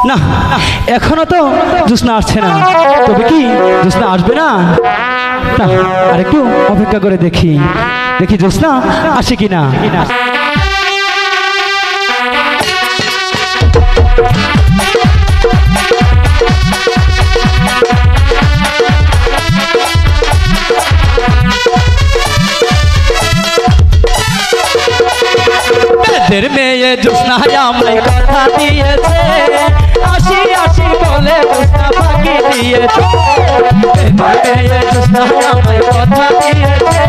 না এখনো তো জ্যোৎস্না আসছে না, তবে কি জ্যোৎস্না আসবে না? না আর একটু অপেক্ষা করে দেখি জ্যোৎস্না আসে কিনা। মেয়ে জ্যোৎস্না আমায় কথা দিয়েছে, আসি আসি বলে জ্যোৎস্না ফাঁকি দিয়েছে। মেয়ে জ্যোৎস্না আমায় কথা দিয়েছে,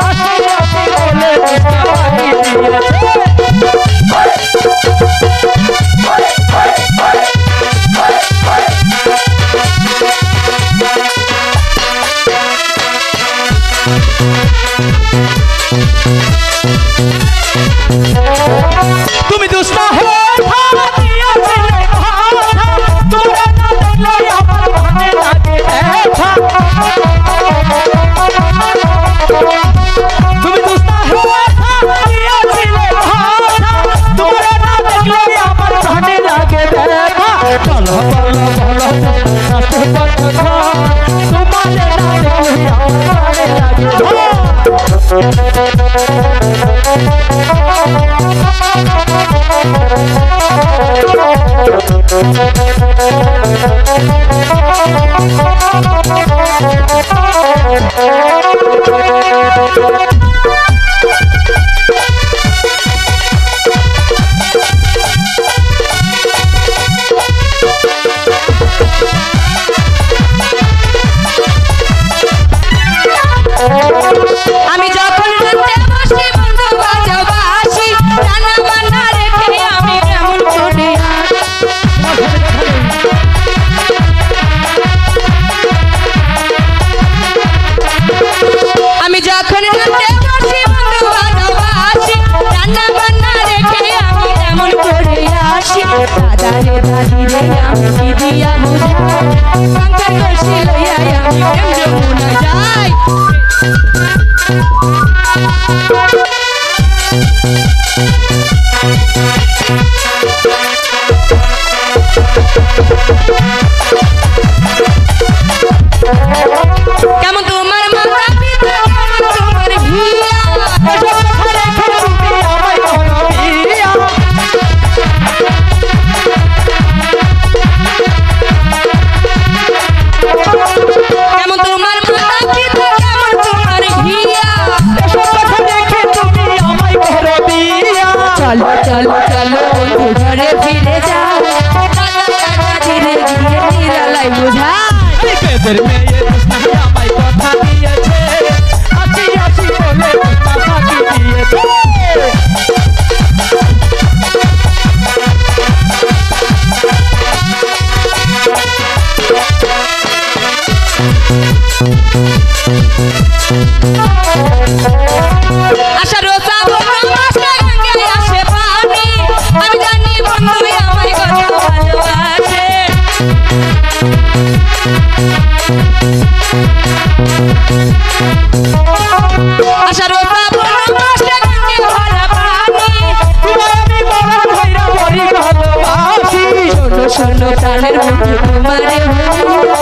আসি আসি বলে জ্যোৎস্না ফাঁকি দিয়েছে। তুমি জ্যোৎস্না হয়ে শোনো প্রাণের বন্ধু তোমারে